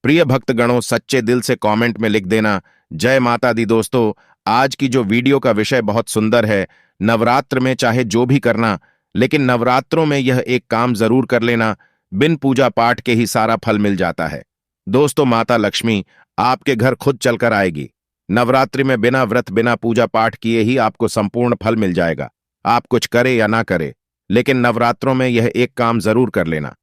प्रिय भक्तगणों, सच्चे दिल से कमेंट में लिख देना जय माता दी। दोस्तों, आज की जो वीडियो का विषय बहुत सुंदर है। नवरात्र में चाहे जो भी करना, लेकिन नवरात्रों में यह एक काम जरूर कर लेना, बिन पूजा पाठ के ही सारा फल मिल जाता है। दोस्तों, माता लक्ष्मी आपके घर खुद चलकर आएगी। नवरात्रि में बिना व्रत बिना पूजा पाठ किए ही आपको संपूर्ण फल मिल जाएगा। आप कुछ करे या ना करे, लेकिन नवरात्रों में यह एक काम जरूर कर लेना।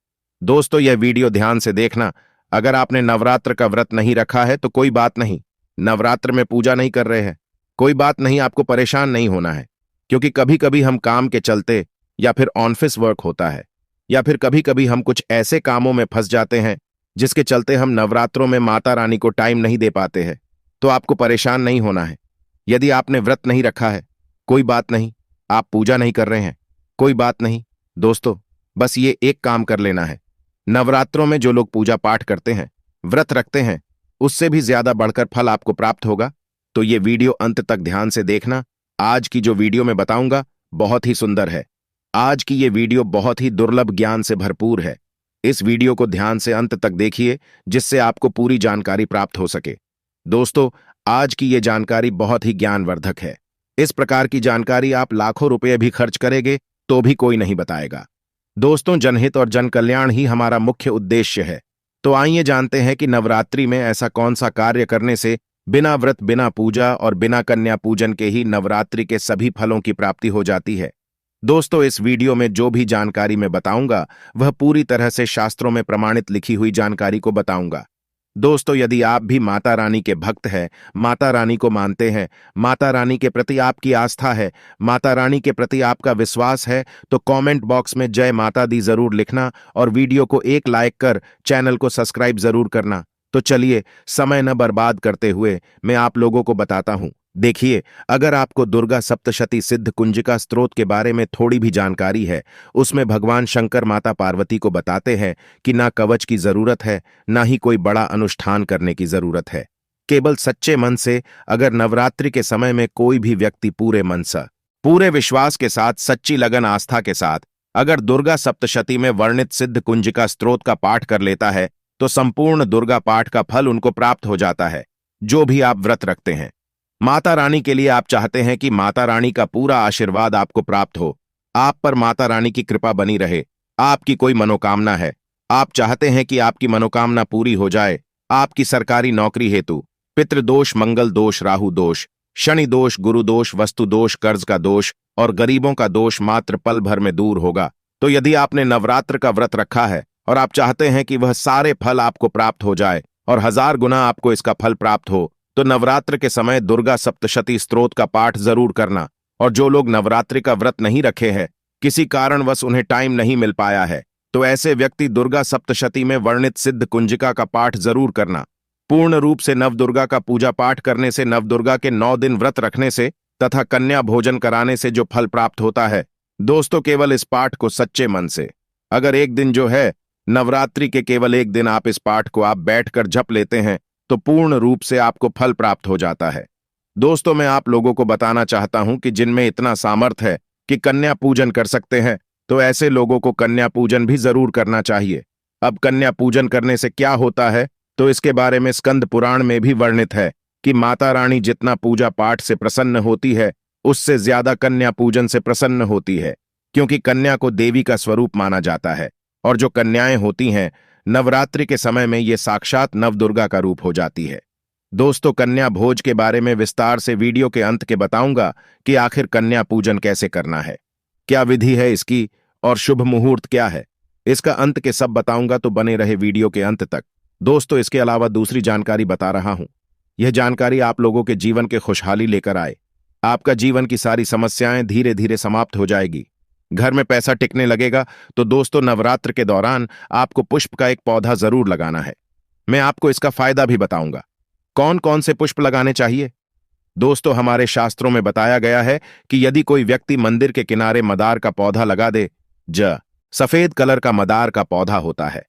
दोस्तों, यह वीडियो ध्यान से देखना। अगर आपने नवरात्र का व्रत नहीं रखा है तो कोई बात नहीं, नवरात्र में पूजा नहीं कर रहे हैं, कोई बात नहीं, आपको परेशान नहीं होना है। क्योंकि कभी कभी हम काम के चलते, या फिर ऑफिस वर्क होता है, या फिर कभी कभी हम कुछ ऐसे कामों में फंस जाते हैं जिसके चलते हम नवरात्रों में माता रानी को टाइम नहीं दे पाते हैं। तो आपको परेशान नहीं होना है। यदि आपने व्रत नहीं रखा है, कोई बात नहीं, आप पूजा नहीं कर रहे हैं, कोई बात नहीं। दोस्तों, बस ये एक काम कर लेना है। नवरात्रों में जो लोग पूजा पाठ करते हैं, व्रत रखते हैं, उससे भी ज्यादा बढ़कर फल आपको प्राप्त होगा। तो ये वीडियो अंत तक ध्यान से देखना। आज की जो वीडियो मैं बताऊंगा बहुत ही सुंदर है। आज की ये वीडियो बहुत ही दुर्लभ ज्ञान से भरपूर है। इस वीडियो को ध्यान से अंत तक देखिए, जिससे आपको पूरी जानकारी प्राप्त हो सके। दोस्तों, आज की ये जानकारी बहुत ही ज्ञानवर्धक है। इस प्रकार की जानकारी आप लाखों रुपए भी खर्च करेंगे तो भी कोई नहीं बताएगा। दोस्तों, जनहित और जन कल्याण ही हमारा मुख्य उद्देश्य है। तो आइए जानते हैं कि नवरात्रि में ऐसा कौन सा कार्य करने से बिना व्रत बिना पूजा और बिना कन्या पूजन के ही नवरात्रि के सभी फलों की प्राप्ति हो जाती है। दोस्तों, इस वीडियो में जो भी जानकारी मैं बताऊंगा वह पूरी तरह से शास्त्रों में प्रमाणित लिखी हुई जानकारी को बताऊंगा। दोस्तों, यदि आप भी माता रानी के भक्त हैं, माता रानी को मानते हैं, माता रानी के प्रति आपकी आस्था है, माता रानी के प्रति आपका विश्वास है, तो कमेंट बॉक्स में जय माता दी जरूर लिखना और वीडियो को एक लाइक कर चैनल को सब्सक्राइब जरूर करना। तो चलिए, समय न बर्बाद करते हुए मैं आप लोगों को बताता हूं। देखिए, अगर आपको दुर्गा सप्तशती सिद्ध कुंजिका स्तोत्र के बारे में थोड़ी भी जानकारी है, उसमें भगवान शंकर माता पार्वती को बताते हैं कि ना कवच की जरूरत है, ना ही कोई बड़ा अनुष्ठान करने की जरूरत है। केवल सच्चे मन से अगर नवरात्रि के समय में कोई भी व्यक्ति पूरे मन से, पूरे विश्वास के साथ, सच्ची लगन आस्था के साथ अगर दुर्गा सप्तशती में वर्णित सिद्ध कुंजिका स्तोत्र का पाठ कर लेता है, तो संपूर्ण दुर्गा पाठ का फल उनको प्राप्त हो जाता है, जो भी आप व्रत रखते हैं। माता रानी के लिए आप चाहते हैं कि माता रानी का पूरा आशीर्वाद आपको प्राप्त हो, आप पर माता रानी की कृपा बनी रहे। आपकी कोई मनोकामना है, आप चाहते हैं कि आपकी मनोकामना पूरी हो जाए। आपकी सरकारी नौकरी हेतु पितृदोष, मंगल दोष, राहु दोष, शनि दोष, गुरु दोष, वस्तु दोष, कर्ज का दोष और गरीबों का दोष मात्र पल भर में दूर होगा। तो यदि आपने नवरात्र का व्रत रखा है और आप चाहते हैं कि वह सारे फल आपको प्राप्त हो जाए और 1000 गुना आपको इसका फल प्राप्त हो, तो नवरात्र के समय दुर्गा सप्तशती स्तोत्र का पाठ जरूर करना। और जो लोग नवरात्रि का व्रत नहीं रखे हैं, किसी कारणवश उन्हें टाइम नहीं मिल पाया है, तो ऐसे व्यक्ति दुर्गा सप्तशती में वर्णित सिद्ध कुंजिका का पाठ जरूर करना। पूर्ण रूप से नवदुर्गा का पूजा पाठ करने से, नवदुर्गा के 9 दिन व्रत रखने से तथा कन्या भोजन कराने से जो फल प्राप्त होता है, दोस्तों, केवल इस पाठ को सच्चे मन से अगर एक दिन जो है नवरात्रि के केवल एक दिन आप इस पाठ को आप बैठकर जप लेते हैं, तो पूर्ण रूप से आपको फल प्राप्त हो जाता है। दोस्तों, मैं आप लोगों को बताना चाहता हूं कि जिनमें इतना सामर्थ्य है कि कन्या पूजन कर सकते हैं, तो ऐसे लोगों को कन्या पूजन भी जरूर करना चाहिए। अब कन्या पूजन करने से क्या होता है, तो इसके बारे में स्कंद पुराण में भी वर्णित है कि माता रानी जितना पूजा पाठ से प्रसन्न होती है, उससे ज्यादा कन्या पूजन से प्रसन्न होती है। क्योंकि कन्या को देवी का स्वरूप माना जाता है, और जो कन्याएं होती हैं नवरात्रि के समय में ये साक्षात नवदुर्गा का रूप हो जाती है। दोस्तों, कन्या भोज के बारे में विस्तार से वीडियो के अंत के बताऊंगा कि आखिर कन्या पूजन कैसे करना है, क्या विधि है इसकी और शुभ मुहूर्त क्या है। इसका अंत के सब बताऊंगा, तो बने रहे वीडियो के अंत तक। दोस्तों, इसके अलावा दूसरी जानकारी बता रहा हूं। यह जानकारी आप लोगों के जीवन के खुशहाली लेकर आए। आपका जीवन की सारी समस्याएं धीरे धीरे समाप्त हो जाएगी, घर में पैसा टिकने लगेगा। तो दोस्तों, नवरात्र के दौरान आपको पुष्प का एक पौधा जरूर लगाना है। मैं आपको इसका फायदा भी बताऊंगा। कौन कौन से पुष्प लगाने चाहिए। दोस्तों, हमारे शास्त्रों में बताया गया है कि यदि कोई व्यक्ति मंदिर के किनारे मदार का पौधा लगा दे, सफेद कलर का मदार का पौधा होता है,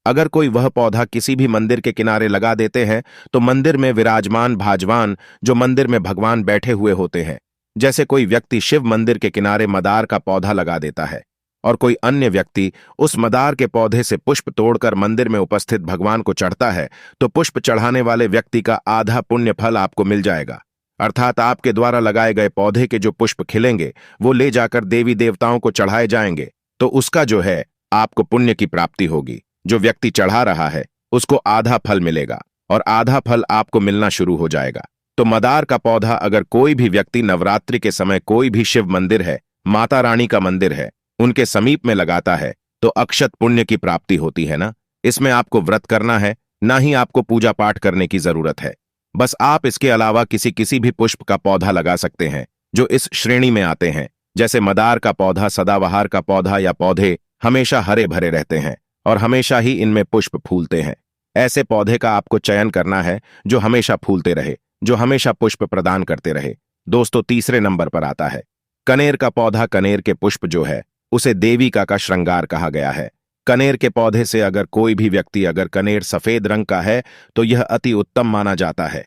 अगर कोई वह पौधा किसी भी मंदिर के किनारे लगा देते हैं, तो मंदिर में विराजमान भाजवान, जो मंदिर में भगवान बैठे हुए होते हैं, जैसे कोई व्यक्ति शिव मंदिर के किनारे मदार का पौधा लगा देता है और कोई अन्य व्यक्ति उस मदार के पौधे से पुष्प तोड़कर मंदिर में उपस्थित भगवान को चढ़ता है, तो पुष्प चढ़ाने वाले व्यक्ति का आधा पुण्य फल आपको मिल जाएगा। अर्थात आपके द्वारा लगाए गए पौधे के जो पुष्प खिलेंगे वो ले जाकर देवी देवताओं को चढ़ाए जाएंगे, तो उसका जो है आपको पुण्य की प्राप्ति होगी। जो व्यक्ति चढ़ा रहा है उसको आधा फल मिलेगा और आधा फल आपको मिलना शुरू हो जाएगा। तो मदार का पौधा अगर कोई भी व्यक्ति नवरात्रि के समय कोई भी शिव मंदिर है, माता रानी का मंदिर है, उनके समीप में लगाता है तो अक्षत पुण्य की प्राप्ति होती है ना। इसमें आपको व्रत करना है, ना ही आपको पूजा पाठ करने की जरूरत है। बस आप इसके अलावा किसी भी पुष्प का पौधा लगा सकते हैं जो इस श्रेणी में आते हैं, जैसे मदार का पौधा, सदाबहार का पौधा या पौधे हमेशा हरे भरे रहते हैं और हमेशा ही इनमें पुष्प फूलते हैं। ऐसे पौधे का आपको चयन करना है जो हमेशा फूलते रहे, जो हमेशा पुष्प प्रदान करते रहे। दोस्तों, तीसरे नंबर पर आता है कनेर का पौधा। कनेर के पुष्प जो है उसे देविका का श्रृंगार कहा गया है। कनेर के पौधे से अगर कोई भी व्यक्ति अगर कनेर सफेद रंग का है तो यह अति उत्तम माना जाता है।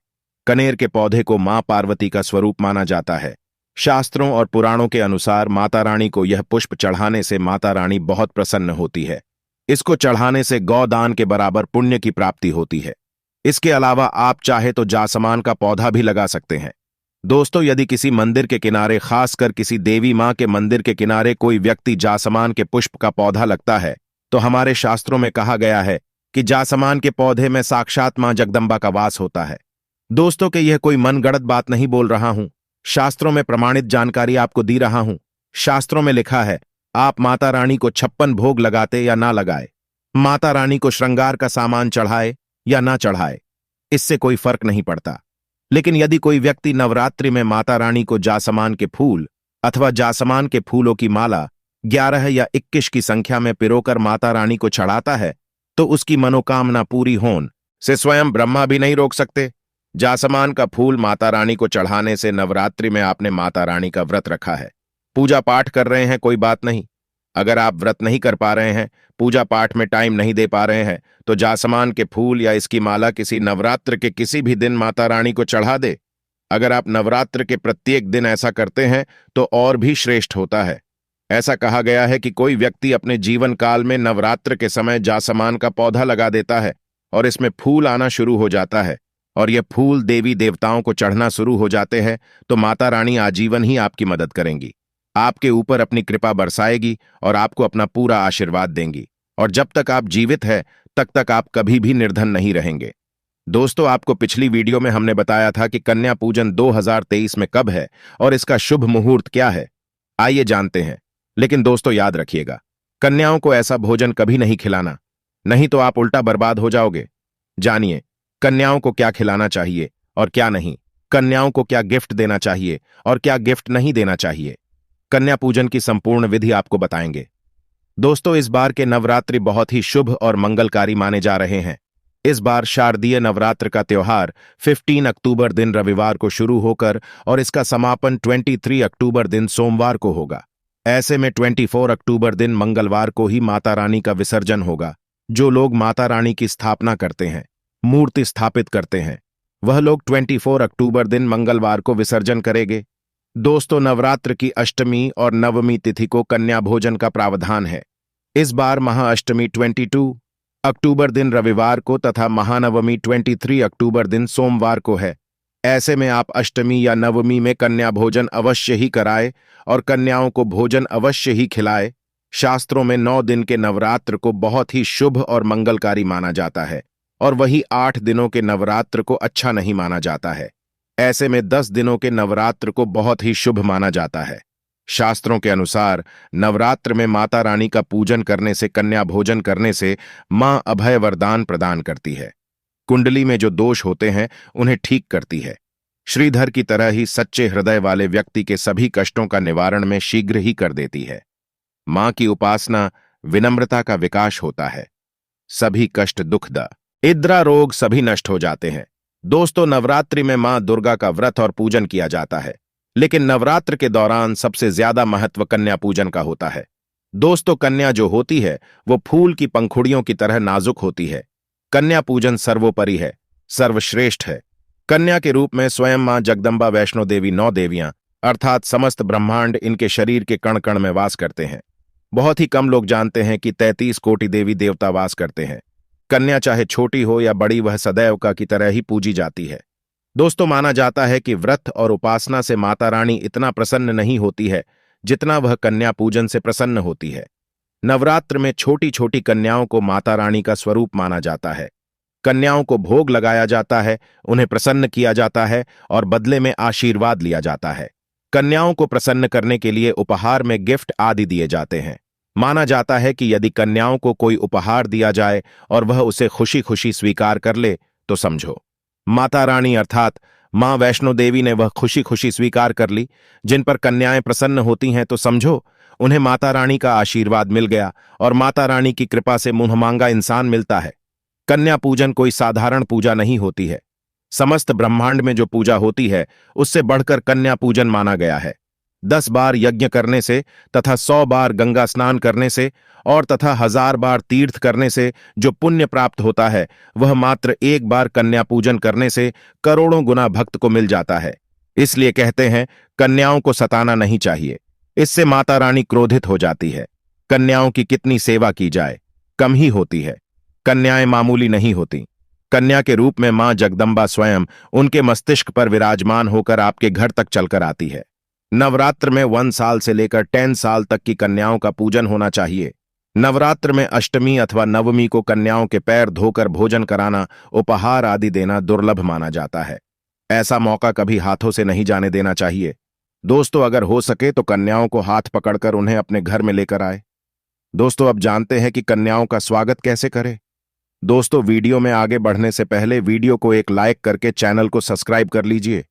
कनेर के पौधे को मां पार्वती का स्वरूप माना जाता है। शास्त्रों और पुराणों के अनुसार माता रानी को यह पुष्प चढ़ाने से माता रानी बहुत प्रसन्न होती है। इसको चढ़ाने से गौदान के बराबर पुण्य की प्राप्ति होती है। इसके अलावा आप चाहे तो जासमान का पौधा भी लगा सकते हैं। दोस्तों, यदि किसी मंदिर के किनारे, खासकर किसी देवी मां के मंदिर के किनारे कोई व्यक्ति जासमान के पुष्प का पौधा लगता है तो हमारे शास्त्रों में कहा गया है कि जासमान के पौधे में साक्षात मां जगदंबा का वास होता है। दोस्तों के यह कोई मनगढ़ंत बात नहीं बोल रहा हूं, शास्त्रों में प्रमाणित जानकारी आपको दी रहा हूं। शास्त्रों में लिखा है आप माता रानी को 56 भोग लगाते या ना लगाए, माता रानी को श्रृंगार का सामान चढ़ाए या ना चढ़ाए, इससे कोई फर्क नहीं पड़ता। लेकिन यदि कोई व्यक्ति नवरात्रि में माता रानी को जासमान के फूल अथवा जासमान के फूलों की माला 11 या 21 की संख्या में पिरोकर माता रानी को चढ़ाता है तो उसकी मनोकामना पूरी होने से स्वयं ब्रह्मा भी नहीं रोक सकते। जासमान का फूल माता रानी को चढ़ाने से नवरात्रि में आपने माता रानी का व्रत रखा है, पूजा पाठ कर रहे हैं, कोई बात नहीं। अगर आप व्रत नहीं कर पा रहे हैं, पूजा पाठ में टाइम नहीं दे पा रहे हैं, तो जासमान के फूल या इसकी माला किसी नवरात्र के किसी भी दिन माता रानी को चढ़ा दे। अगर आप नवरात्र के प्रत्येक दिन ऐसा करते हैं तो और भी श्रेष्ठ होता है। ऐसा कहा गया है कि कोई व्यक्ति अपने जीवन काल में नवरात्र के समय जासमान का पौधा लगा देता है और इसमें फूल आना शुरू हो जाता है और ये फूल देवी देवताओं को चढ़ना शुरू हो जाते हैं, तो माता रानी आजीवन ही आपकी मदद करेंगी, आपके ऊपर अपनी कृपा बरसाएगी और आपको अपना पूरा आशीर्वाद देंगी। और जब तक आप जीवित हैं तक आप कभी भी निर्धन नहीं रहेंगे। दोस्तों, आपको पिछली वीडियो में हमने बताया था कि कन्या पूजन 2023 में कब है और इसका शुभ मुहूर्त क्या है। आइए जानते हैं। लेकिन दोस्तों, याद रखिएगा, कन्याओं को ऐसा भोजन कभी नहीं खिलाना, नहीं तो आप उल्टा बर्बाद हो जाओगे। जानिए कन्याओं को क्या खिलाना चाहिए और क्या नहीं, कन्याओं को क्या गिफ्ट देना चाहिए और क्या गिफ्ट नहीं देना चाहिए। कन्या पूजन की संपूर्ण विधि आपको बताएंगे। दोस्तों, इस बार के नवरात्रि बहुत ही शुभ और मंगलकारी माने जा रहे हैं। इस बार शारदीय नवरात्र का त्योहार 15 अक्टूबर दिन रविवार को शुरू होकर और इसका समापन 23 अक्टूबर दिन सोमवार को होगा। ऐसे में 24 अक्टूबर दिन मंगलवार को ही माता रानी का विसर्जन होगा। जो लोग माता रानी की स्थापना करते हैं, मूर्ति स्थापित करते हैं, वह लोग 24 अक्टूबर दिन मंगलवार को विसर्जन करेंगे। दोस्तों, नवरात्र की अष्टमी और नवमी तिथि को कन्या भोजन का प्रावधान है। इस बार महाअष्टमी 22 अक्टूबर दिन रविवार को तथा महानवमी 23 अक्टूबर दिन सोमवार को है। ऐसे में आप अष्टमी या नवमी में कन्या भोजन अवश्य ही कराए और कन्याओं को भोजन अवश्य ही खिलाए। शास्त्रों में 9 दिन के नवरात्र को बहुत ही शुभ और मंगलकारी माना जाता है और वही 8 दिनों के नवरात्र को अच्छा नहीं माना जाता है। ऐसे में 10 दिनों के नवरात्र को बहुत ही शुभ माना जाता है। शास्त्रों के अनुसार नवरात्र में माता रानी का पूजन करने से, कन्या भोजन करने से मां अभय वरदान प्रदान करती है। कुंडली में जो दोष होते हैं उन्हें ठीक करती है। श्रीधर की तरह ही सच्चे हृदय वाले व्यक्ति के सभी कष्टों का निवारण में शीघ्र ही कर देती है। मां की उपासना विनम्रता का विकास होता है। सभी कष्ट, दुख, इद्रा रोग सभी नष्ट हो जाते हैं। दोस्तों, नवरात्रि में मां दुर्गा का व्रत और पूजन किया जाता है, लेकिन नवरात्र के दौरान सबसे ज्यादा महत्व कन्या पूजन का होता है। दोस्तों, कन्या जो होती है वो फूल की पंखुड़ियों की तरह नाजुक होती है। कन्या पूजन सर्वोपरि है, सर्वश्रेष्ठ है। कन्या के रूप में स्वयं मां जगदंबा वैष्णो देवी 9 देवियां अर्थात समस्त ब्रह्मांड इनके शरीर के कण कण में वास करते हैं। बहुत ही कम लोग जानते हैं कि 33 कोटि देवी देवता वास करते हैं। कन्या चाहे छोटी हो या बड़ी, वह सदैव का की तरह ही पूजी जाती है। दोस्तों, माना जाता है कि व्रत और उपासना से माता रानी इतना प्रसन्न नहीं होती है जितना वह कन्या पूजन से प्रसन्न होती है। नवरात्र में छोटी छोटी कन्याओं को माता रानी का स्वरूप माना जाता है। कन्याओं को भोग लगाया जाता है, उन्हें प्रसन्न किया जाता है और बदले में आशीर्वाद लिया जाता है। कन्याओं को प्रसन्न करने के लिए उपहार में गिफ्ट आदि दिए जाते हैं। माना जाता है कि यदि कन्याओं को कोई उपहार दिया जाए और वह उसे खुशी खुशी स्वीकार कर ले तो समझो माता रानी अर्थात मां वैष्णो देवी ने वह खुशी खुशी स्वीकार कर ली। जिन पर कन्याएं प्रसन्न होती हैं तो समझो उन्हें माता रानी का आशीर्वाद मिल गया और माता रानी की कृपा से मुंह मांगा इंसान मिलता है। कन्या पूजन कोई साधारण पूजा नहीं होती है। समस्त ब्रह्मांड में जो पूजा होती है उससे बढ़कर कन्या पूजन माना गया है। 10 बार यज्ञ करने से तथा 100 बार गंगा स्नान करने से और तथा 1000 बार तीर्थ करने से जो पुण्य प्राप्त होता है वह मात्र एक बार कन्या पूजन करने से करोड़ों गुना भक्त को मिल जाता है। इसलिए कहते हैं कन्याओं को सताना नहीं चाहिए, इससे माता रानी क्रोधित हो जाती है। कन्याओं की कितनी सेवा की जाए, कम ही होती है। कन्याएं मामूली नहीं होती। कन्या के रूप में मां जगदंबा स्वयं उनके मस्तिष्क पर विराजमान होकर आपके घर तक चलकर आती है। नवरात्र में 1 साल से लेकर 10 साल तक की कन्याओं का पूजन होना चाहिए। नवरात्र में अष्टमी अथवा नवमी को कन्याओं के पैर धोकर भोजन कराना, उपहार आदि देना दुर्लभ माना जाता है। ऐसा मौका कभी हाथों से नहीं जाने देना चाहिए। दोस्तों, अगर हो सके तो कन्याओं को हाथ पकड़कर उन्हें अपने घर में लेकर आए। दोस्तों, अब जानते हैं कि कन्याओं का स्वागत कैसे करें। दोस्तों, वीडियो में आगे बढ़ने से पहले वीडियो को एक लाइक करके चैनल को सब्सक्राइब कर लीजिए।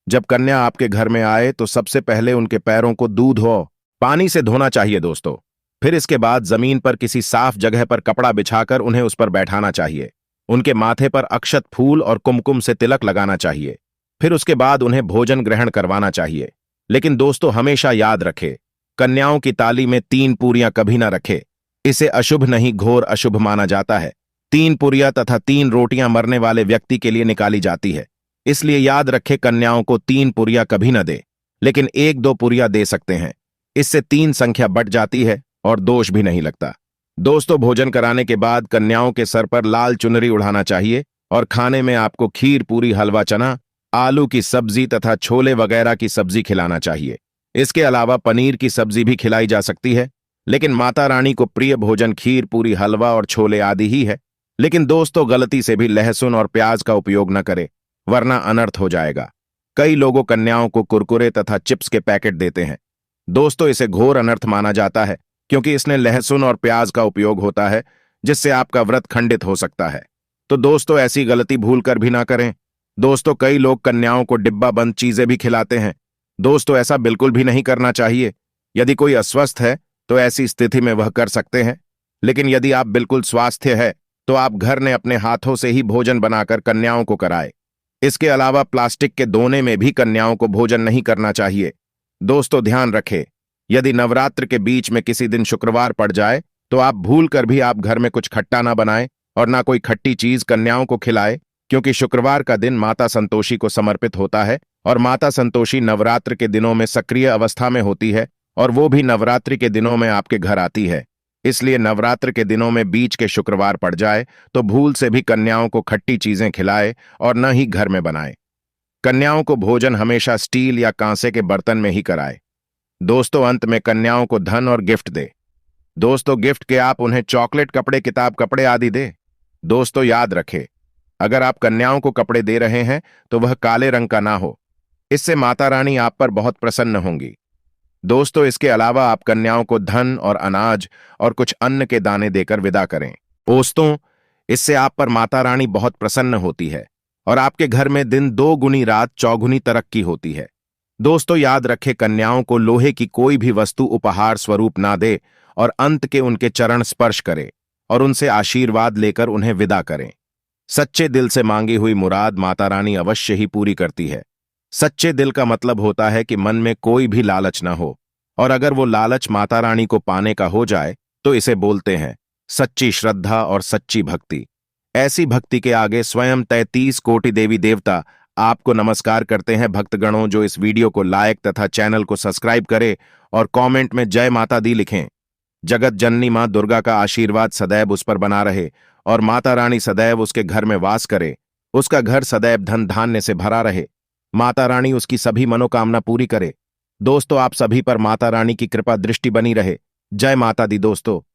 जब कन्या आपके घर में आए तो सबसे पहले उनके पैरों को दूध और पानी से धोना चाहिए दोस्तों। फिर इसके बाद जमीन पर किसी साफ जगह पर कपड़ा बिछाकर उन्हें उस पर बैठाना चाहिए। उनके माथे पर अक्षत, फूल और कुमकुम से तिलक लगाना चाहिए। फिर उसके बाद उन्हें भोजन ग्रहण करवाना चाहिए। लेकिन दोस्तों, हमेशा याद रखें, कन्याओं की ताली में 3 पूरियां कभी ना रखें। इसे अशुभ नहीं, घोर अशुभ माना जाता है। 3 पूरियां तथा 3 रोटियां मरने वाले व्यक्ति के लिए निकाली जाती है। इसलिए याद रखें, कन्याओं को 3 पूरियां कभी न दे, लेकिन 1-2 पूरियां दे सकते हैं। इससे 3 संख्या बढ़ जाती है और दोष भी नहीं लगता। दोस्तों, भोजन कराने के बाद कन्याओं के सर पर लाल चुनरी उड़ाना चाहिए और खाने में आपको खीर, पूरी, हलवा, चना, आलू की सब्जी तथा छोले वगैरह की सब्जी खिलाना चाहिए। इसके अलावा पनीर की सब्जी भी खिलाई जा सकती है, लेकिन माता रानी को प्रिय भोजन खीर, पूरी, हलवा और छोले आदि ही है। लेकिन दोस्तों, गलती से भी लहसुन और प्याज का उपयोग न करें, वरना अनर्थ हो जाएगा। कई लोगों कन्याओं को कुरकुरे तथा चिप्स के पैकेट देते हैं। दोस्तों, इसे घोर अनर्थ माना जाता है क्योंकि इसमें लहसुन और प्याज का उपयोग होता है, जिससे आपका व्रत खंडित हो सकता है। तो दोस्तों, ऐसी गलती भूलकर भी ना करें। दोस्तों, कई लोग कन्याओं को डिब्बा बंद चीजें भी खिलाते हैं। दोस्तों, ऐसा बिल्कुल भी नहीं करना चाहिए। यदि कोई अस्वस्थ है तो ऐसी स्थिति में वह कर सकते हैं, लेकिन यदि आप बिल्कुल स्वास्थ्य है तो आप घर ने अपने हाथों से ही भोजन बनाकर कन्याओं को कराए। इसके अलावा प्लास्टिक के दोने में भी कन्याओं को भोजन नहीं करना चाहिए। दोस्तों, ध्यान रखें, यदि नवरात्र के बीच में किसी दिन शुक्रवार पड़ जाए तो आप भूल कर भी आप घर में कुछ खट्टा ना बनाएं और ना कोई खट्टी चीज कन्याओं को खिलाए, क्योंकि शुक्रवार का दिन माता संतोषी को समर्पित होता है और माता संतोषी नवरात्र के दिनों में सक्रिय अवस्था में होती है और वो भी नवरात्रि के दिनों में आपके घर आती है। इसलिए नवरात्र के दिनों में बीच के शुक्रवार पड़ जाए तो भूल से भी कन्याओं को खट्टी चीजें खिलाए और न ही घर में बनाए। कन्याओं को भोजन हमेशा स्टील या कांसे के बर्तन में ही कराए। दोस्तों, अंत में कन्याओं को धन और गिफ्ट दे। दोस्तों, गिफ्ट के आप उन्हें चॉकलेट, कपड़े, किताब, कपड़े आदि दे। दोस्तों, याद रखें, अगर आप कन्याओं को कपड़े दे रहे हैं तो वह काले रंग का ना हो, इससे माता रानी आप पर बहुत प्रसन्न होंगी। दोस्तों, इसके अलावा आप कन्याओं को धन और अनाज और कुछ अन्न के दाने देकर विदा करें। दोस्तों, इससे आप पर माता रानी बहुत प्रसन्न होती है और आपके घर में दिन 2 गुनी, रात 4 गुनी तरक्की होती है। दोस्तों, याद रखें, कन्याओं को लोहे की कोई भी वस्तु उपहार स्वरूप ना दे और अंत के उनके चरण स्पर्श करें और उनसे आशीर्वाद लेकर उन्हें विदा करें। सच्चे दिल से मांगी हुई मुराद माता रानी अवश्य ही पूरी करती है। सच्चे दिल का मतलब होता है कि मन में कोई भी लालच ना हो, और अगर वो लालच माता रानी को पाने का हो जाए तो इसे बोलते हैं सच्ची श्रद्धा और सच्ची भक्ति। ऐसी भक्ति के आगे स्वयं 33 कोटि देवी देवता आपको नमस्कार करते हैं। भक्तगणों, जो इस वीडियो को लाइक तथा चैनल को सब्सक्राइब करें और कमेंट में जय माता दी लिखें। जगत जननी मां दुर्गा का आशीर्वाद सदैव उस पर बना रहे और माता रानी सदैव उसके घर में वास करे। उसका घर सदैव धन धान्य से भरा रहे। माता रानी उसकी सभी मनोकामना पूरी करे। दोस्तों, आप सभी पर माता रानी की कृपा दृष्टि बनी रहे। जय माता दी दोस्तों।